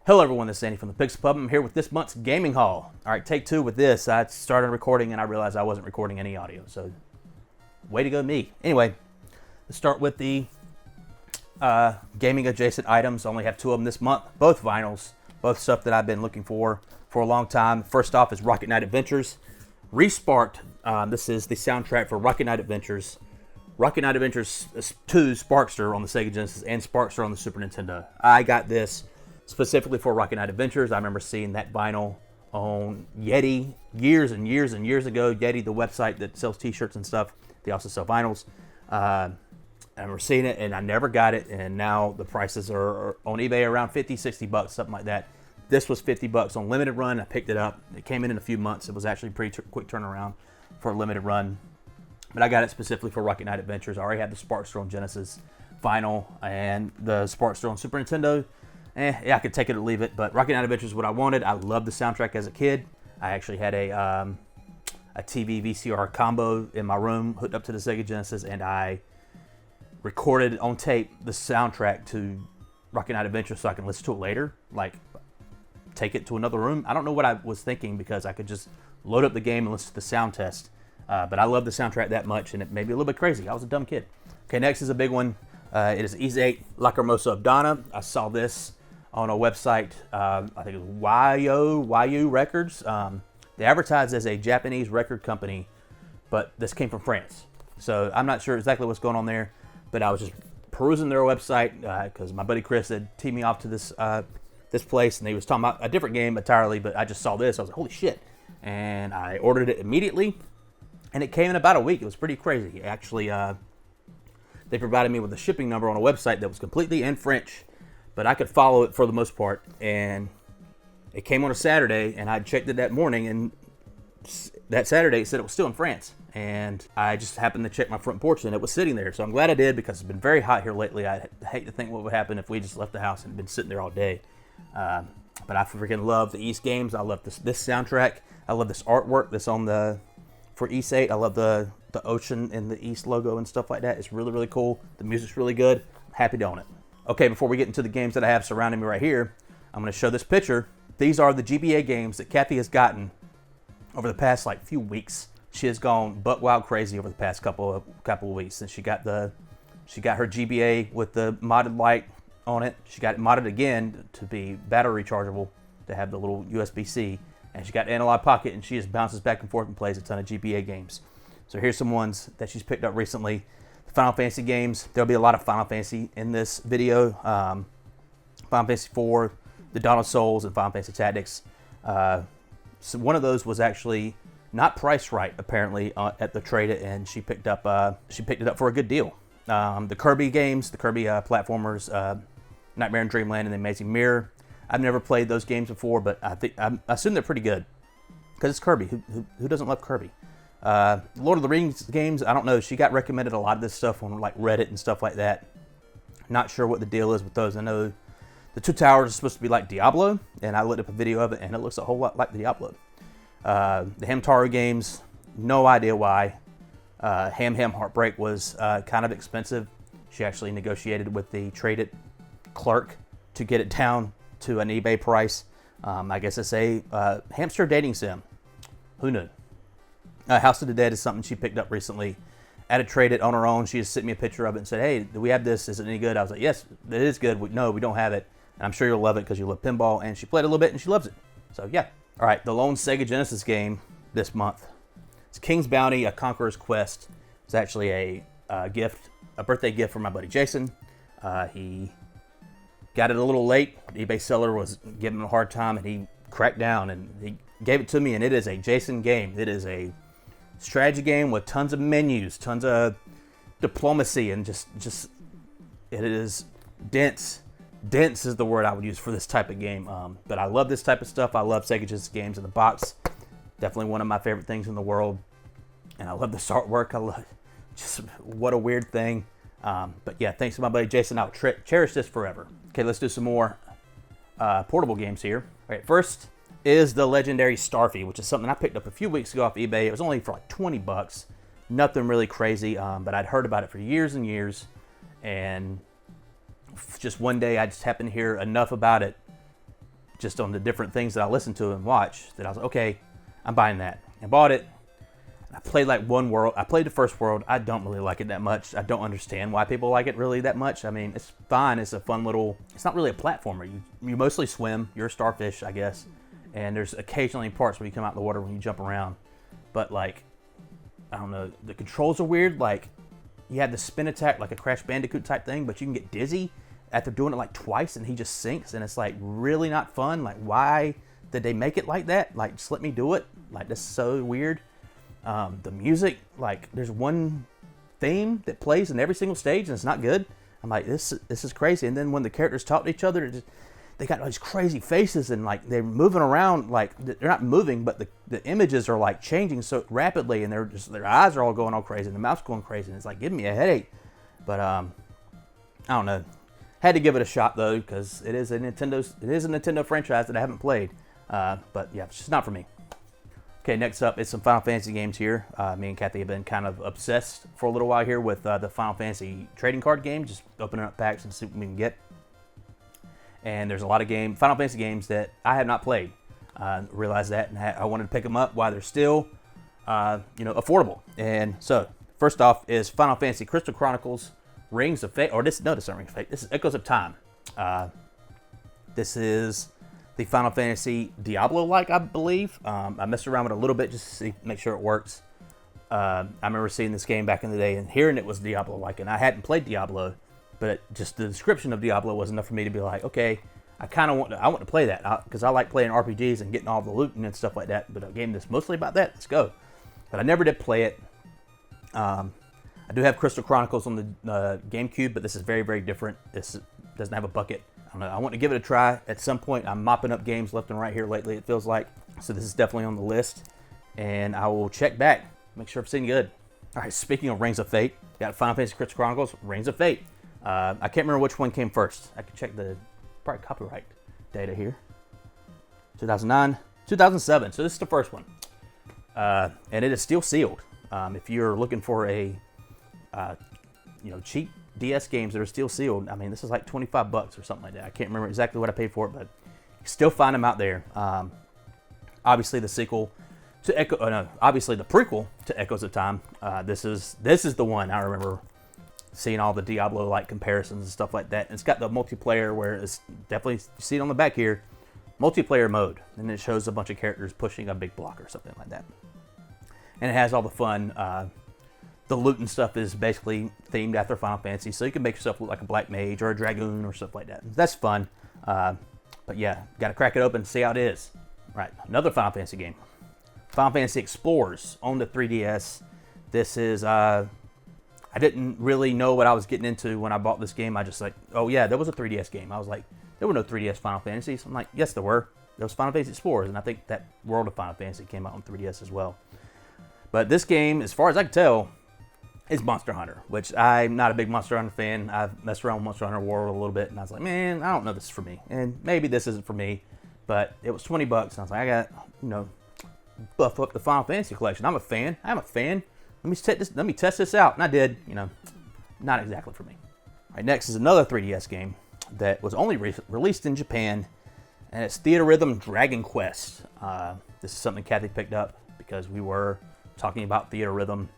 Hello everyone, this is Andy from the Pixel Pub. I'm here with this month's gaming haul. Alright, take two with this. I started recording and I realized I wasn't recording any audio, so way to go me. Anyway, let's start with the gaming adjacent items. I only have two of them this month, both vinyls, both stuff that I've been looking for a long time. First off is Rocket Knight Adventures. Resparked, this is the soundtrack for Rocket Knight Adventures. Rocket Knight Adventures 2 Sparkster on the Sega Genesis and Sparkster on the Super Nintendo. I got this specifically for Rocket Knight Adventures. I remember seeing that vinyl on Yeti years and years and years ago. Yeti, the website that sells t-shirts and stuff. They also sell vinyls. I remember seeing it and I never got it. And now the prices are on eBay around 50, 60 bucks, something like that. This was 50 bucks on limited run. I picked it up. It came in a few months. It was actually a pretty quick turnaround for a limited run. But I got it specifically for Rocket Knight Adventures. I already had the Sparkster on Genesis vinyl and the Sparkster on Super Nintendo. Yeah, I could take it or leave it, but Rocket Knight Adventures is what I wanted. I loved the soundtrack as a kid. I actually had a TV VCR combo in my room hooked up to the Sega Genesis, and I recorded on tape the soundtrack to Rocket Knight Adventures so I can listen to it later, like take it to another room. I don't know what I was thinking because I could just load up the game and listen to the sound test, but I love the soundtrack that much, and it made me a little bit crazy. I was a dumb kid. Okay, next is a big one. It is Easy 8 Lacrimosa of Donna. I saw this on a website, I think it was YU Records. They advertised as a Japanese record company, but this came from France. So I'm not sure exactly what's going on there, but I was just perusing their website because my buddy Chris had teed me off to this this place, and he was talking about a different game entirely, but I just saw this. I was like, holy shit. And I ordered it immediately, and it came in about a week. It was pretty crazy. Actually, they provided me with a shipping number on a website that was completely in French, but I could follow it for the most part, and it came on a Saturday, and I checked it that morning, and that Saturday it said it was still in France, and I just happened to check my front porch, and it was sitting there, so I'm glad I did, because it's been very hot here lately. I hate to think what would happen if we just left the house and been sitting there all day, but I freaking love the East games. I love this soundtrack. I love this artwork that's on for East 8. I love the ocean and the East logo and stuff like that. It's really, really cool. The music's really good. I'm happy to own it. Okay, before we get into the games that I have surrounding me right here, I'm going to show this picture. These are the GBA games that Kathy has gotten over the past few weeks. She has gone buck wild crazy over the past couple of weeks since she got her GBA with the modded light on it. She got it modded again to be battery rechargeable, to have the little USB-C, and she got Analog Pocket, and she just bounces back and forth and plays a ton of GBA games. So here's some ones that she's picked up recently. Final Fantasy games. There'll be a lot of Final Fantasy in this video. Final Fantasy 4, the Dawn of Souls, and Final Fantasy Tactics. So one of those was actually not priced right, apparently, at the Trade-It, and she picked it up for a good deal. The Kirby games, the Kirby platformers, Nightmare in Dreamland and the Amazing Mirror. I've never played those games before, but I assume they're pretty good because it's Kirby. Who doesn't love Kirby? Lord of the Rings games, I don't know. She got recommended a lot of this stuff on Reddit and stuff like that. Not sure what the deal is with those. I know the Two Towers is supposed to be like Diablo, and I looked up a video of it, and it looks a whole lot like Diablo. The Hamtaro games, no idea why. Ham Heartbreak was kind of expensive. She actually negotiated with the Trade-It clerk to get it down to an eBay price. I guess it's a hamster dating sim. Who knew? House of the Dead is something she picked up recently at a Trade-It on her own. She just sent me a picture of it and said, hey, do we have this? Is it any good? I was like, yes, it is good. No, we don't have it. And I'm sure you'll love it because you love pinball. And she played a little bit and she loves it. So, yeah. All right, the lone Sega Genesis game this month. It's King's Bounty, A Conqueror's Quest. It's actually a birthday gift from my buddy Jason. He got it a little late. The eBay seller was giving him a hard time, and he cracked down, and he gave it to me, and it is a Jason game. It is a strategy game with tons of menus, tons of diplomacy, and just it is dense. Dense is the word I would use for this type of game. But I love this type of stuff. I love Sega Genesis games in the box. Definitely one of my favorite things in the world. And I love this artwork. I love just what a weird thing. But yeah, thanks to my buddy Jason. I'll cherish this forever. Okay, let's do some more portable games here. All right, first is the legendary Starfy, which is something I picked up a few weeks ago off eBay. It was only for 20 bucks. Nothing really crazy, but I'd heard about it for years and years. And just one day I just happened to hear enough about it just on the different things that I listen to and watch, that I was like, okay, I'm buying that. And bought it. I played like one world. I played the first world. I don't really like it that much. I don't understand why people like it really that much. I mean, it's fine. It's a fun little, it's not really a platformer. You mostly swim. You're a starfish, I guess. And there's occasionally parts where you come out of the water when you jump around. But like, I don't know, the controls are weird. Like, you have the spin attack, like a Crash Bandicoot type thing, but you can get dizzy after doing it like twice and he just sinks, and it's like really not fun. Like, why did they make it like that? Like, just let me do it. Like, that's so weird. The music, like, there's one theme that plays in every single stage and it's not good. I'm like, this is crazy. And then when the characters talk to each other, they got these crazy faces and like they're moving around, like they're not moving, but the images are like changing so rapidly, and their eyes are all going all crazy and the mouth's going crazy, and it's like giving me a headache. But I don't know. Had to give it a shot though, because it is a Nintendo franchise that I haven't played. But yeah, it's just not for me. Okay, next up is some Final Fantasy games here. Me and Kathy have been kind of obsessed for a little while here with the Final Fantasy trading card game, just opening up packs and see what we can get. And there's a lot of Final Fantasy games that I have not played. Realized that, and I wanted to pick them up while they're still, affordable. And so, first off is Final Fantasy Crystal Chronicles Rings of Fate, this is not Rings of Fate. This is Echoes of Time. This is the Final Fantasy Diablo-like, I believe. I messed around with it a little bit just to make sure it works. I remember seeing this game back in the day and hearing it was Diablo-like, and I hadn't played Diablo, but just the description of Diablo was enough for me to be like, okay, I want to play that, because I like playing RPGs and getting all the loot and stuff like that. But a game that's mostly about that, let's go. But I never did play it. I do have Crystal Chronicles on the GameCube, but this is very, very different. This doesn't have a bucket. I don't know. I want to give it a try at some point. I'm mopping up games left and right here lately, it feels like. So this is definitely on the list. And I will check back, make sure it's any good. All right, speaking of Rings of Fate, got Final Fantasy Crystal Chronicles, Rings of Fate. I can't remember which one came first. I can check the probably copyright data here. 2009, 2007. So this is the first one. And it is still sealed. If you're looking for a cheap DS games that are still sealed, I mean, this is like $25 or something like that. I can't remember exactly what I paid for it, but you still find them out there. Obviously, the sequel to obviously the prequel to Echoes of Time. This is the one I remember seeing all the Diablo-like comparisons and stuff like that. And it's got the multiplayer where it's definitely, you see it on the back here, multiplayer mode, and it shows a bunch of characters pushing a big block or something like that. And it has all the fun. The loot and stuff is basically themed after Final Fantasy, so you can make yourself look like a black mage or a dragoon or stuff like that. That's fun. But yeah, got to crack it open and see how it is. Right, another Final Fantasy game. Final Fantasy Explorers on the 3DS. This is, I didn't really know what I was getting into when I bought this game. I just like, oh yeah, there was a 3DS game. I was like, there were no 3DS Final Fantasies. I'm like, yes, there were. There was Final Fantasy Explorers, and I think that World of Final Fantasy came out on 3DS as well. But this game, as far as I can tell, is Monster Hunter, which I'm not a big Monster Hunter fan. I've messed around with Monster Hunter World a little bit, and I was like, man, I don't know if this is for me. And maybe this isn't for me, but it was $20, and I was like, I got, buff up the Final Fantasy collection. I'm a fan. Let me test this out. And I did, not exactly for me. All right, next is another 3DS game that was only released in Japan, and it's Theater Rhythm Dragon Quest. This is something Kathy picked up because we were talking about Theater Rhythm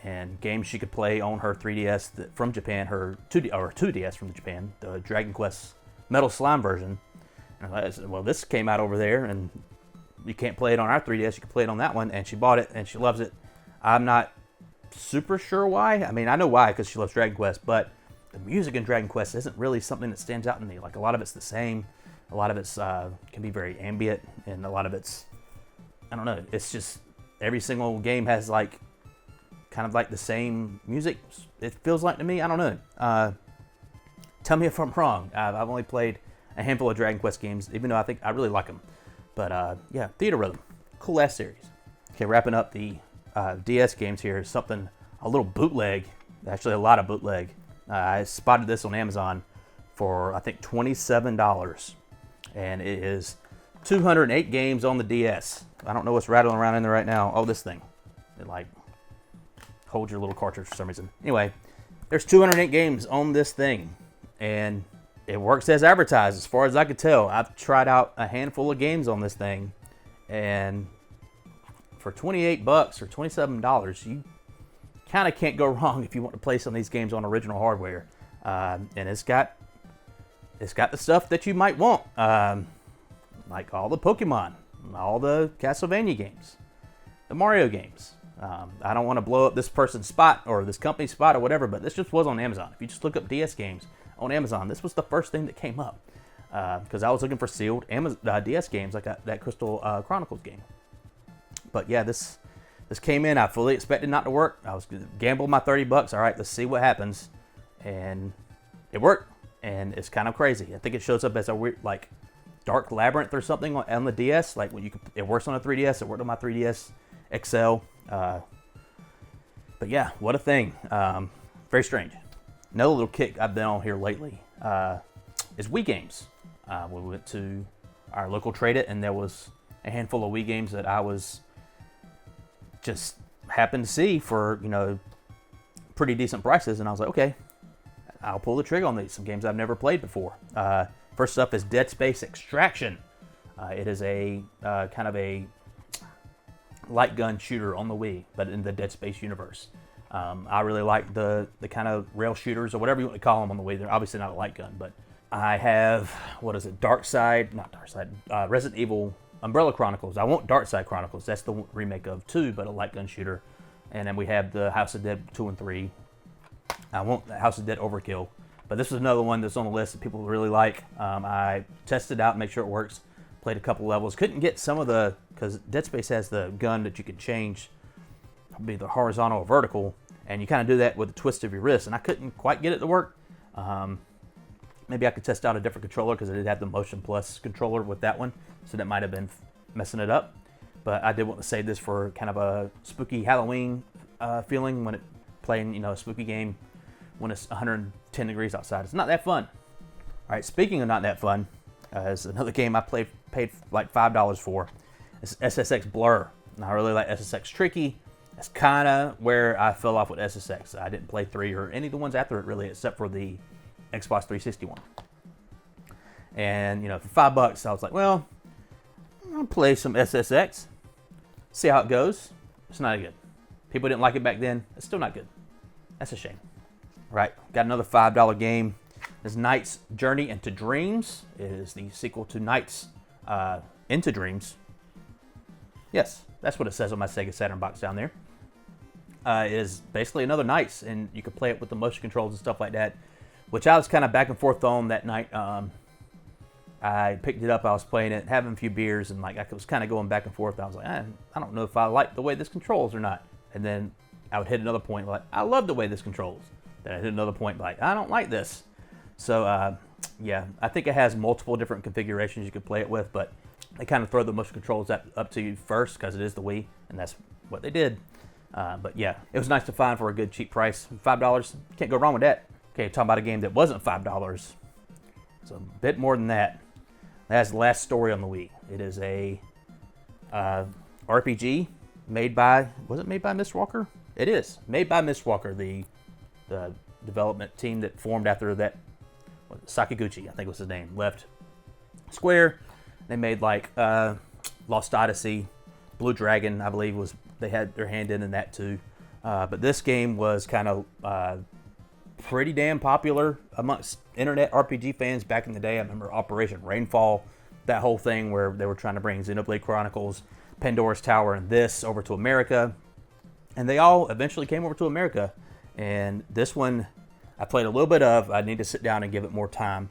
and games she could play on her 3DS from Japan, her 2DS from Japan, the Dragon Quest Metal Slime version. And I said, well, this came out over there, and you can't play it on our 3DS. You can play it on that one, and she bought it, and she loves it. I'm not super sure why. I mean, I know why, because she loves Dragon Quest, but the music in Dragon Quest isn't really something that stands out to me. Like, a lot of it's the same. A lot of it's can be very ambient, and a lot of it's, I don't know, it's just every single game has like kind of like the same music, it feels like to me. I don't know. Tell me if I'm wrong. I've only played a handful of Dragon Quest games, even though I really like them. But yeah, Theater Rhythm, cool ass series. Okay, wrapping up the DS games here, something, a little bootleg, actually a lot of bootleg. I spotted this on Amazon for I think $27, and it is 208 games on the DS. I don't know what's rattling around in there right now. Oh, this thing, it like holds your little cartridge for some reason. Anyway, there's 208 games on this thing, and it works as advertised as far as I could tell. I've tried out a handful of games on this thing, and for $28 or $27, you kind of can't go wrong if you want to play some of these games on original hardware. And it's got the stuff that you might want, like all the Pokemon, all the Castlevania games, the Mario games. I don't want to blow up this person's spot or this company's spot or whatever, but this just was on Amazon. If you just look up DS games on Amazon, this was the first thing that came up, because I was looking for sealed DS games, like that Crystal Chronicles game. But yeah, this came in. I fully expected not to work. I was gonna gamble my $30. All right, let's see what happens, and it worked. And it's kind of crazy. I think it shows up as a weird, like, Dark Labyrinth or something on the DS. Like when it works on a 3DS. It worked on my 3DS XL. But yeah, what a thing. Very strange. Another little kick I've been on here lately is Wii games. We went to our local Trade It, and there was a handful of Wii games that I was just happened to see for, pretty decent prices, and I was like, okay, I'll pull the trigger on these. Some games I've never played before. First up is Dead Space Extraction. It is a kind of a light gun shooter on the Wii, but in the Dead Space universe. I really like the kind of rail shooters, or whatever you want to call them, on the Wii. They're obviously not a light gun, but I have, Resident Evil Umbrella Chronicles. I want Dark Side Chronicles. That's the remake of 2, but a light gun shooter. And then we have the House of Dead 2 and 3. I want the House of Dead Overkill. But this is another one that's on the list that people really like. I tested it out, make sure it works. Played a couple levels. Couldn't get some of because Dead Space has the gun that you can change, be the horizontal or vertical, and you kind of do that with the twist of your wrist, and I couldn't quite get it to work. Maybe I could test out a different controller, because I did have the Motion Plus controller with that one, so that might have been messing it up. But I did want to save this for kind of a spooky Halloween feeling when playing, a spooky game when it's 110 degrees outside. It's not that fun. All right, speaking of not that fun, is another game I paid like $5 for. It's SSX Blur. And I really like SSX Tricky. That's kind of where I fell off with SSX. I didn't play 3 or any of the ones after it, really, except for the Xbox 360 one. And, for $5, I was like, well, I'll play some SSX, see how it goes. It's not good. People didn't like it back then. It's still not good. That's a shame. All right, got another $5 game. It's Knight's Journey into Dreams. It is the sequel to Knight's Into Dreams. Yes, that's what it says on my Sega Saturn box down there. It is basically another Knight's, and you can play it with the motion controls and stuff like that, which I was kind of back and forth on that night. I picked it up, I was playing it, having a few beers, and I was kind of going back and forth. I was like, I don't know if I like the way this controls or not. And then I would hit another point like, I love the way this controls. Then I hit another point like, I don't like this. So yeah, I think it has multiple different configurations you could play it with, but they kind of throw the motion controls up to you first because it is the Wii, and that's what they did. But yeah, it was nice to find for a good cheap price. $5, can't go wrong with that. Okay, talking about a game that wasn't $5. It's a bit more than that. That's The Last Story on the Wii. It is a RPG made by, was it made by Mistwalker? It is, made by Mistwalker, the development team that formed after that, Sakaguchi, I think was his name, left Square. They made Lost Odyssey, Blue Dragon, I believe they had their hand in that too. But this game was kind of pretty damn popular amongst internet RPG fans back in the day. I remember Operation Rainfall, that whole thing where they were trying to bring Xenoblade Chronicles, Pandora's Tower, and this over to America. And they all eventually came over to America. And this one, I played a little bit of. I need to sit down and give it more time.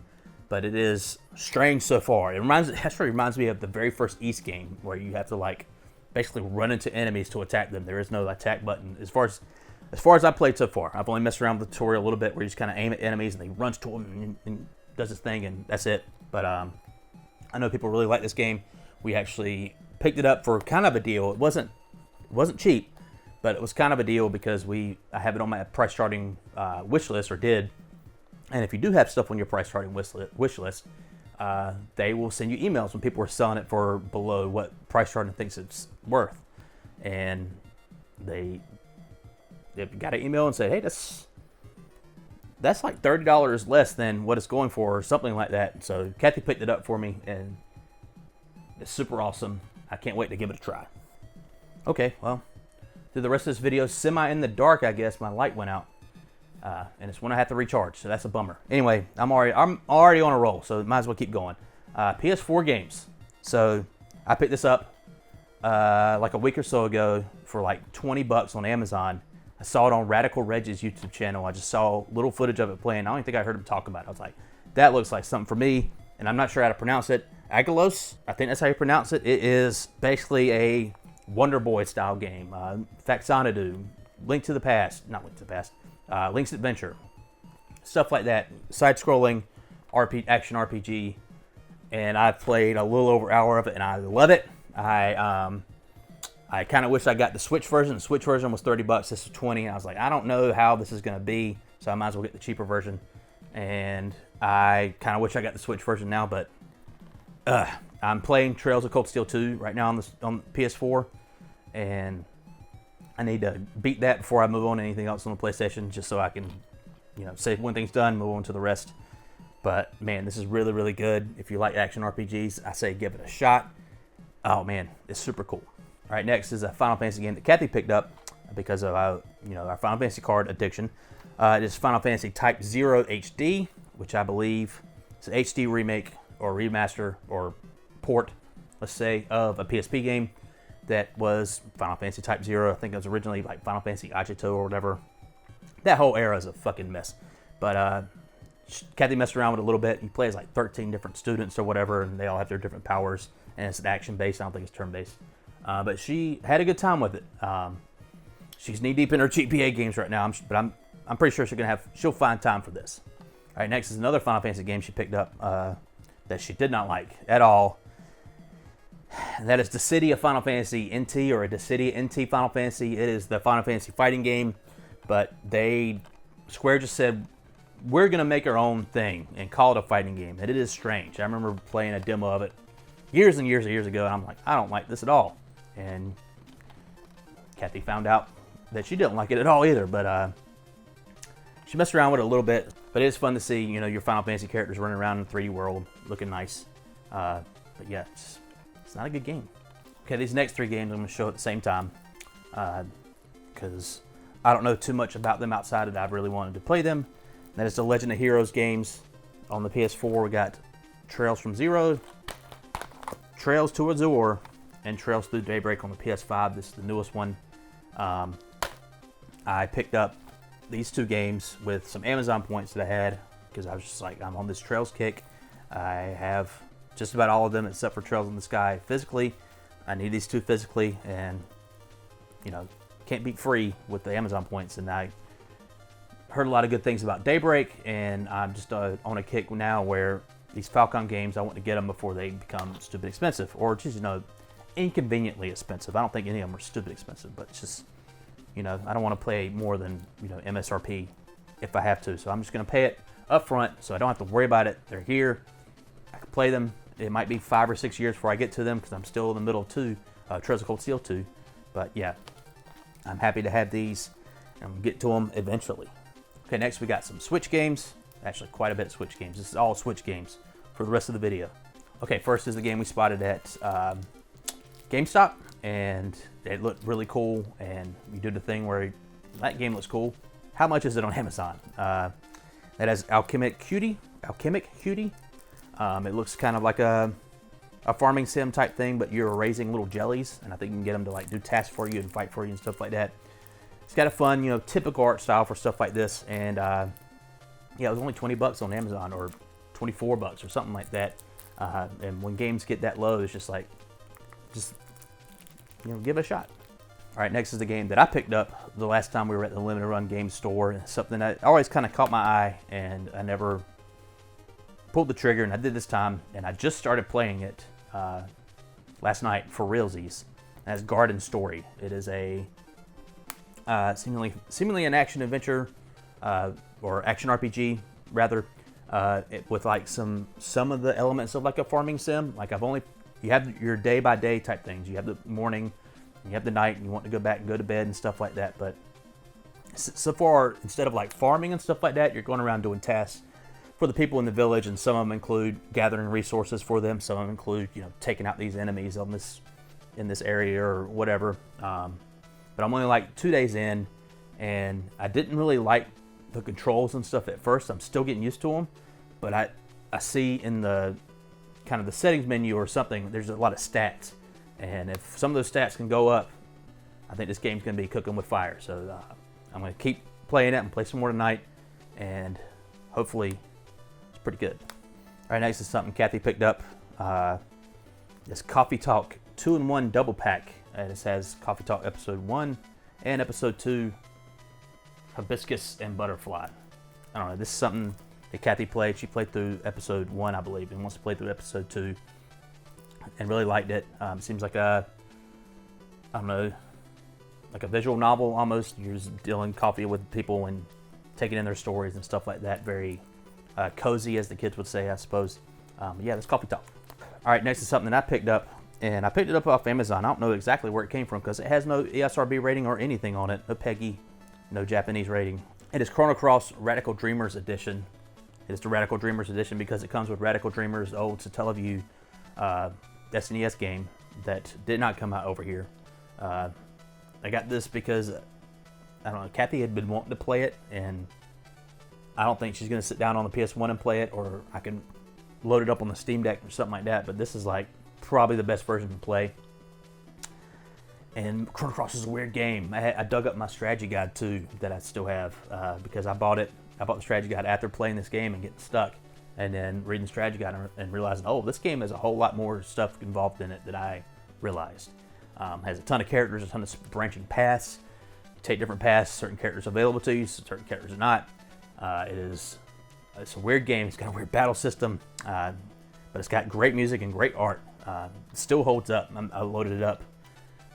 But it is strange so far. It actually reminds me of the very first East game, where you have to basically run into enemies to attack them. There is no attack button. As far as I've played so far, I've only messed around with the tutorial a little bit, where you just kind of aim at enemies and they runs to them and does his thing, and that's it. But I know people really like this game. We actually picked it up for kind of a deal. It wasn't cheap, but it was kind of a deal because I have it on my price charting wish list, or did. And if you do have stuff on your price charting wish list, they will send you emails when people are selling it for below what price charting thinks it's worth. And they got an email and said, hey, that's like $30 less than what it's going for, or something like that. So Kathy picked it up for me, and it's super awesome. I can't wait to give it a try. Okay, well, through the rest of this video, semi in the dark, I guess. My light went out, and it's when I have to recharge, so that's a bummer. Anyway, I'm already on a roll, so might as well keep going. PS4 games. So I picked this up like a week or so ago for like 20 bucks on Amazon. I saw it on Radical Reg's YouTube channel. I just saw little footage of it playing. I don't even think I heard him talk about it. I was like, that looks like something for me, and I'm not sure how to pronounce it. Agelos, I think that's how you pronounce it. It is basically a Wonder Boy style game. Faxanadu, Link to the Past, not Link to the Past, Link's Adventure, stuff like that. Side-scrolling action RPG, and I've played a little over an hour of it, and I love it. I kind of wish I got the Switch version. The Switch version was 30 bucks. This is 20. I was like, I don't know how this is going to be, so I might as well get the cheaper version. And I kind of wish I got the Switch version now, but I'm playing Trails of Cold Steel 2 right now on the PS4, and I need to beat that before I move on to anything else on the PlayStation, just so I can, say one thing's done, move on to the rest. But man, this is really, really good. If you like action RPGs, I say give it a shot. Oh man, it's super cool. All right, next is a Final Fantasy game that Kathy picked up because of our Final Fantasy card addiction. It is Final Fantasy Type 0 HD, which I believe is an HD remake or remaster or port, let's say, of a PSP game that was Final Fantasy Type 0. I think it was originally like Final Fantasy Agito or whatever. That whole era is a fucking mess. But Kathy messed around with it a little bit. You play as like 13 different students or whatever, and they all have their different powers. And it's an action-based. I don't think it's turn-based. But she had a good time with it. She's knee-deep in her GPA games right now, but I'm pretty sure she'll find time for this. All right, next is another Final Fantasy game she picked up that she did not like at all. And that is Dissidia Final Fantasy NT, or a Dissidia NT Final Fantasy. It is the Final Fantasy fighting game, but Square just said, we're going to make our own thing and call it a fighting game. And it is strange. I remember playing a demo of it years and years ago, and I'm like, I don't like this at all. And Kathy found out that she didn't like it at all either, but she messed around with it a little bit. But it is fun to see, your Final Fantasy characters running around in a 3D world, looking nice. But yeah, it's not a good game. Okay, these next three games I'm going to show at the same time, because I don't know too much about them outside that I've really wanted to play them. That is the Legend of Heroes games on the PS4. We got Trails from Zero, Trails to Azure, and Trails Through Daybreak on the PS5. This is the newest one. I picked up these two games with some Amazon points that I had because I was just like, I'm on this Trails kick. I have just about all of them except for Trails in the Sky physically. I need these two physically, and can't beat free with the Amazon points. And I heard a lot of good things about Daybreak, and I'm just on a kick now where these Falcon games, I want to get them before they become stupid expensive, or just inconveniently expensive. I don't think any of them are stupid expensive, but it's just I don't want to play more than MSRP if I have to. So I'm just going to pay it up front, so I don't have to worry about it. They're here. I can play them. It might be 5 or 6 years before I get to them because I'm still in the middle of Trails of Cold Steel 2. But yeah, I'm happy to have these and get to them eventually. Okay, next we got some Switch games. Actually, quite a bit of Switch games. This is all Switch games for the rest of the video. Okay, first is the game we spotted at GameStop, and it looked really cool, and you do the thing where that game looks cool. How much is it on Amazon? That has Alchemic Cutie. It looks kind of like a farming sim type thing, but you're raising little jellies, and I think you can get them to like do tasks for you and fight for you and stuff like that. It's got a fun, typical art style for stuff like this, and yeah, it was only 20 bucks on Amazon, or 24 bucks or something like that. And when games get that low, it's just like, give it a shot. All right, next is the game that I picked up the last time we were at the Limited Run game store. And something that always kind of caught my eye, and I never pulled the trigger, and I did this time, and I just started playing it last night for realsies. That's Garden Story. It is a seemingly an action adventure or action RPG rather, with like some of the elements of like a farming sim. Like you have your day by day type things. You have the morning, you have the night, and you want to go back and go to bed and stuff like that. But So far, instead of like farming and stuff like that, you're going around doing tasks for the people in the village, and some of them include gathering resources for them. Some of them include, taking out these enemies in this area or whatever. But I'm only like 2 days in, and I didn't really like the controls and stuff at first. I'm still getting used to them, but I see in the kind of the settings menu or something, there's a lot of stats, and if some of those stats can go up, I think this game's going to be cooking with fire. So I'm going to keep playing it and play some more tonight, and hopefully it's pretty good. All right, next is something Kathy picked up. This Coffee Talk 2-in-1 double pack, and it has Coffee Talk episode 1 and episode 2, Hibiscus and Butterfly. I don't know, this is something that Kathy played. She played through episode 1, I believe, and wants to play through episode 2, and really liked it. Seems like I don't know, like a visual novel almost. You're just dealing coffee with people and taking in their stories and stuff like that. Very cozy, as the kids would say, I suppose. Yeah, that's Coffee Talk. All right, next is something that I picked up, and I picked it up off Amazon. I don't know exactly where it came from because it has no ESRB rating or anything on it, no PEGI, no Japanese rating. It is Chrono Cross Radical Dreamers Edition. It is the Radical Dreamers Edition because it comes with Radical Dreamers, the old Satellaview SNES game that did not come out over here. I got this because, I don't know, Kathy had been wanting to play it, and I don't think she's going to sit down on the PS1 and play it, or I can load it up on the Steam Deck or something like that, but this is like probably the best version to play. And Chrono Cross is a weird game. I dug up my strategy guide too that I still have because I bought the strategy guide after playing this game and getting stuck, and then reading the strategy guide and realizing, oh, this game has a whole lot more stuff involved in it than I realized. Has a ton of characters, a ton of branching paths. You take different paths, certain characters available to you, certain characters are not. It's a weird game. It's got a weird battle system, but it's got great music and great art. It still holds up. I loaded it up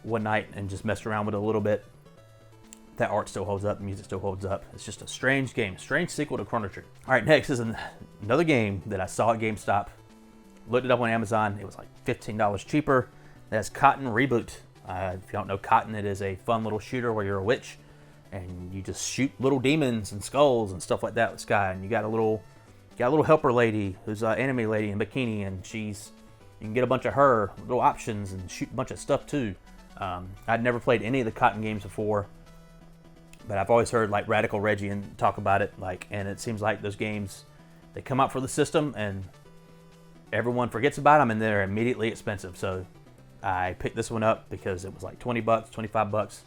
one night and just messed around with it a little bit. That art still holds up, the music still holds up. It's just a strange game, strange sequel to Chrono Trigger. All right, next is another game that I saw at GameStop. Looked it up on Amazon. It was like $15 cheaper. That's Cotton Reboot. If you don't know Cotton, it is a fun little shooter where you're a witch and you just shoot little demons and skulls and stuff like that with Sky. And you got a little helper lady who's an anime lady in bikini, and you can get a bunch of her little options and shoot a bunch of stuff too. I'd never played any of the Cotton games before, but I've always heard like Radical Reggie and talk about it, and it seems like those games, they come out for the system and everyone forgets about them and they're immediately expensive. So I picked this one up because it was like $20, $25,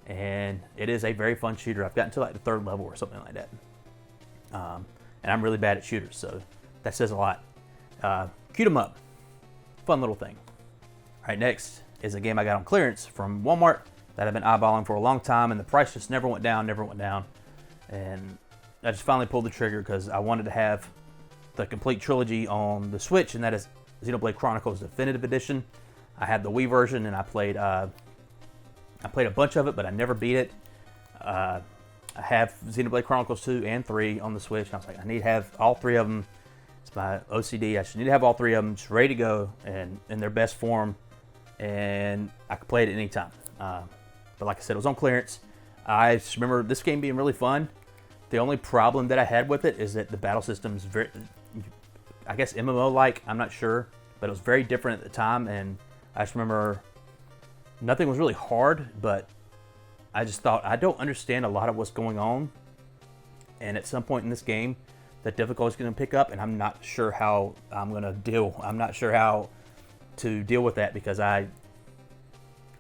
and it is a very fun shooter. I've gotten to like the 3rd level or something like that. And I'm really bad at shooters, so that says a lot. Queued 'em up. Fun little thing. All right, next is a game I got on clearance from Walmart that I've been eyeballing for a long time, and the price just never went down. And I just finally pulled the trigger because I wanted to have the complete trilogy on the Switch, and that is Xenoblade Chronicles Definitive Edition. I had the Wii version, and I played a bunch of it, but I never beat it. I have Xenoblade Chronicles 2 and 3 on the Switch, and I was like, I need to have all 3 of them. It's my OCD. I should need to have all 3 of them just ready to go and in their best form, and I could play it at any time. But like I said, it was on clearance. I just remember this game being really fun. The only problem that I had with it is that the battle system's very, I guess MMO-like, I'm not sure, but it was very different at the time, and I just remember nothing was really hard, but I just thought, I don't understand a lot of what's going on, and at some point in this game, the difficulty is going to pick up, and I'm not sure how I'm going to deal. I'm not sure how to deal with that because I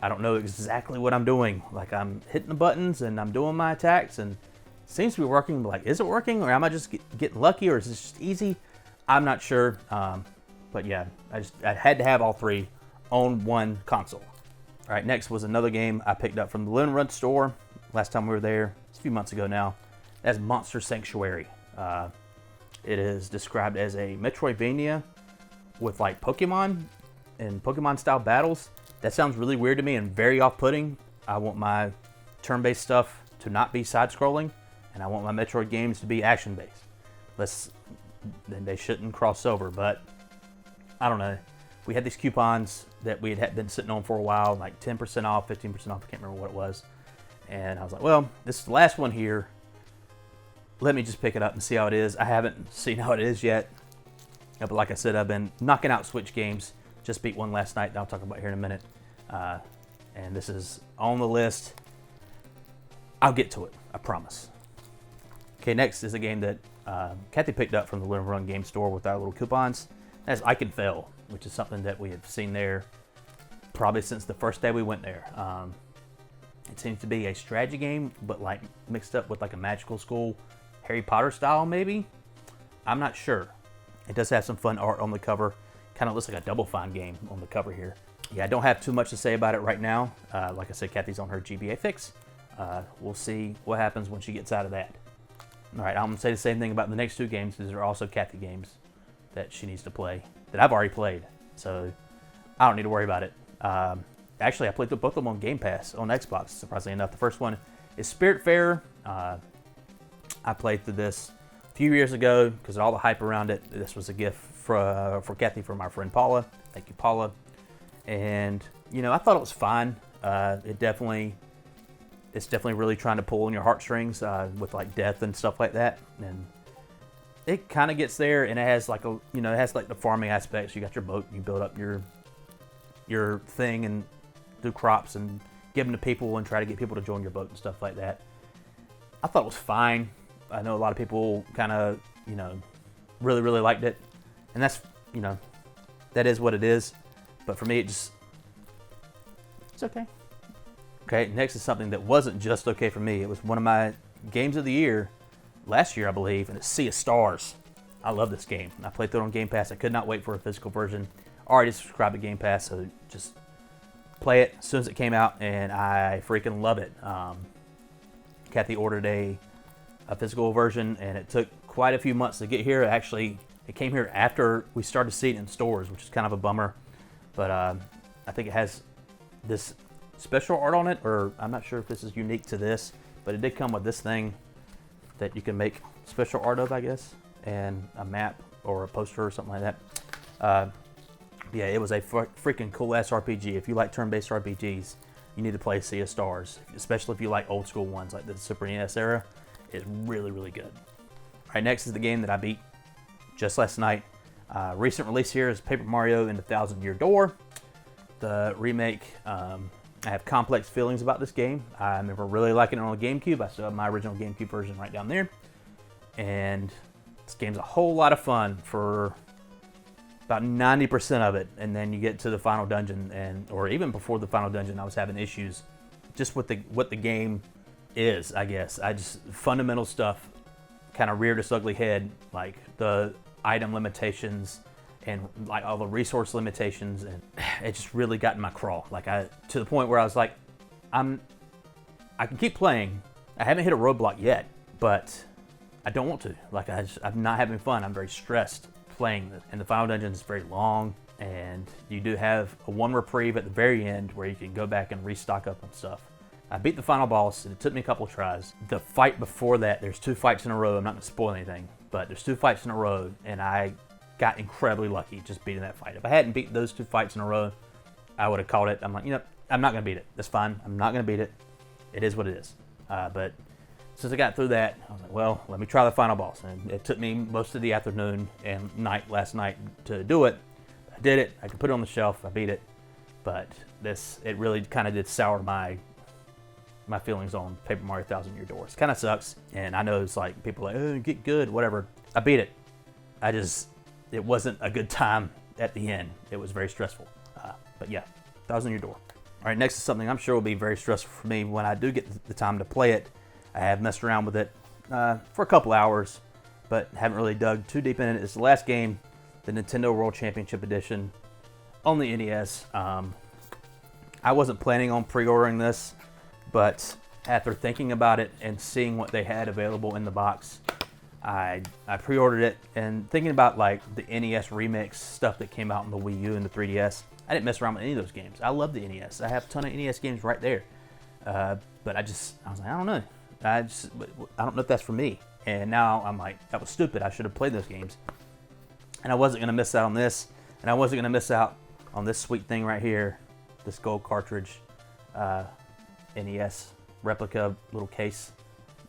don't know exactly what I'm doing. Like, I'm hitting the buttons and I'm doing my attacks, and it seems to be working. Like, is it working, or am I just getting lucky, or is this just easy? I'm not sure. But yeah, I had to have all 3 on one console. All right, next was another game I picked up from the Lone Run store. Last time we were there, it's a few months ago now. That's Monster Sanctuary. It is described as a Metroidvania with like Pokemon and Pokemon style battles. That sounds really weird to me and very off-putting. I want my turn-based stuff to not be side-scrolling, and I want my Metroid games to be action-based. Then they shouldn't cross over, but I don't know. We had these coupons that we had been sitting on for a while, like 10% off, 15% off, I can't remember what it was. And I was like, well, this is the last one here. Let me just pick it up and see how it is. I haven't seen how it is yet. But like I said, I've been knocking out Switch games. Just beat one last night that I'll talk about here in a minute. And this is on the list. I'll get to it, I promise. Okay, next is a game that Kathy picked up from the Little Run Game Store with our little coupons. That's I Can Fail, which is something that we have seen there probably since the first day we went there. It seems to be a strategy game, but like mixed up with like a magical school, Harry Potter style maybe? I'm not sure. It does have some fun art on the cover. Kind of looks like a Double Fine game on the cover here. Yeah, I don't have too much to say about it right now. Like I said, Kathy's on her GBA fix. We'll see what happens when she gets out of that. All right, I'm gonna say the same thing about the next two games. These are also Kathy games that she needs to play, that I've already played. So I don't need to worry about it. Actually, I played both of them on Game Pass on Xbox, surprisingly enough. The first one is Spiritfarer. I played through this a few years ago because of all the hype around it. This was a gift for Kathy from our friend Paula. Thank you, Paula. And, you know, I thought it was fine. It's definitely really trying to pull on your heartstrings with like death and stuff like that. And it kind of gets there, and it has like it has like the farming aspects. You got your boat, you build up your thing and do crops and give them to people and try to get people to join your boat and stuff like that. I thought it was fine. I know a lot of people kind of, really, really liked it. And that's, that is what it is. But for me, it's okay. Okay, next is something that wasn't just okay for me. It was one of my games of the year last year, I believe, and it's Sea of Stars. I love this game. I played through it on Game Pass. I could not wait for a physical version. Already subscribed to Game Pass, so just play it as soon as it came out, and I freaking love it. Kathy ordered a physical version, and it took quite a few months to get here. It came here after we started seeing it in stores, which is kind of a bummer. But I think it has this special art on it, or I'm not sure if this is unique to this, but it did come with this thing that you can make special art of, I guess, and a map or a poster or something like that. Yeah, it was a freaking cool ass RPG. If you like turn-based RPGs, you need to play Sea of Stars, especially if you like old school ones like the Super NES era. It's really, really good. All right, next is the game that I beat just last night. Recent release here is Paper Mario and the Thousand Year Door. The remake, I have complex feelings about this game. I remember really liking it on the GameCube. I still have my original GameCube version right down there. And this game's a whole lot of fun for about 90% of it, and then you get to the final dungeon, or even before the final dungeon, I was having issues just with what the game is, I guess. Fundamental stuff kind of reared its ugly head, like the item limitations and like all the resource limitations, and it just really got in my craw. To the point where I was like, I can keep playing. I haven't hit a roadblock yet, but I don't want to. I'm not having fun. I'm very stressed playing this. And the final dungeon is very long, and you do have a one reprieve at the very end where you can go back and restock up on stuff. I beat the final boss, and it took me a couple of tries. The fight before that, there's 2 fights in a row. I'm not going to spoil anything, but there's 2 fights in a row, and I got incredibly lucky just beating that fight. If I hadn't beat those 2 fights in a row, I would have called it. I'm like, I'm not going to beat it. That's fine. I'm not going to beat it. It is what it is. But since I got through that, I was like, well, let me try the final boss. And it took me most of the afternoon and night last night to do it. I did it. I could put it on the shelf. I beat it. But it really kind of did sour my feelings on Paper Mario Thousand Year Door. It kind of sucks. And I know it's like people are like, oh, get good, whatever. I beat it. It wasn't a good time at the end. It was very stressful. But yeah, Thousand Year Door. All right, next is something I'm sure will be very stressful for me when I do get the time to play it. I have messed around with it for a couple hours, but haven't really dug too deep in it. It's the last game, the Nintendo World Championship Edition on the NES. I wasn't planning on pre-ordering this, but after thinking about it and seeing what they had available in the box, I pre-ordered it, and thinking about like the NES remix stuff that came out on the Wii U and the 3DS, I didn't mess around with any of those games. I love the NES. I have a ton of NES games right there. But I was like, I don't know. I don't know if that's for me. And now I'm like, that was stupid. I should have played those games. And I wasn't going to miss out on this. And I wasn't going to miss out on this sweet thing right here. This gold cartridge NES replica little case.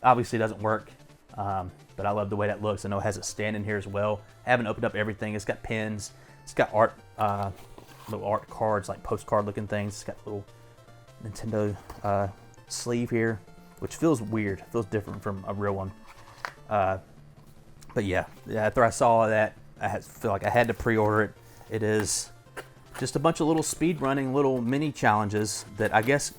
Obviously doesn't work, but I love the way that looks. I know it has a stand in here as well. I haven't opened up everything. It's got pins. It's got art, little art cards, like postcard looking things. It's got a little Nintendo sleeve here, which feels weird. It feels different from a real one. But yeah, after I saw that, feel like I had to pre-order it. It is just a bunch of little speed running little mini challenges that I guess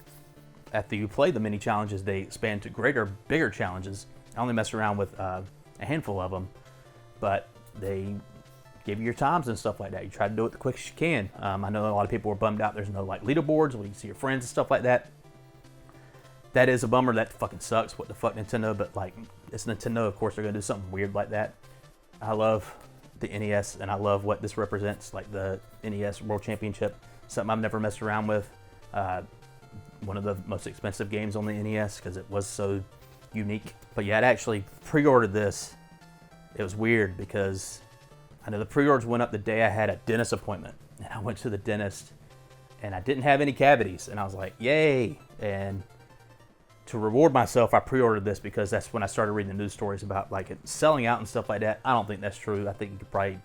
after you play the mini challenges, they expand to bigger challenges. I only messed around with a handful of them, but they give you your times and stuff like that. You try to do it the quickest you can. I know a lot of people were bummed out there's no like leaderboards where you can see your friends and stuff like that. That is a bummer. That fucking sucks. What the fuck, Nintendo? But like, it's Nintendo. Of course, they're gonna do something weird like that. I love the NES, and I love what this represents, like the NES World Championship. Something I've never messed around with. One of the most expensive games on the NES because it was so unique. But yeah, I'd actually pre-ordered this. It was weird because I know the pre-orders went up the day I had a dentist appointment, and I went to the dentist, and I didn't have any cavities, and I was like, yay! And to reward myself, I pre-ordered this because that's when I started reading the news stories about like it selling out and stuff like that. I don't think that's true. I think you could probably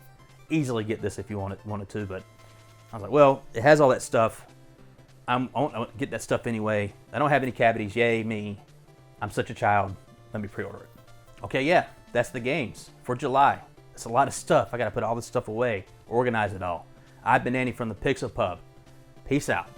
easily get this if you wanted to, but I was like, well, it has all that stuff. I won't get that stuff anyway. I don't have any cavities. Yay, me. I'm such a child. Let me pre-order it. Okay, yeah, that's the games for July. It's a lot of stuff. I got to put all this stuff away, organize it all. I've been Andy from the Pixel Pub. Peace out.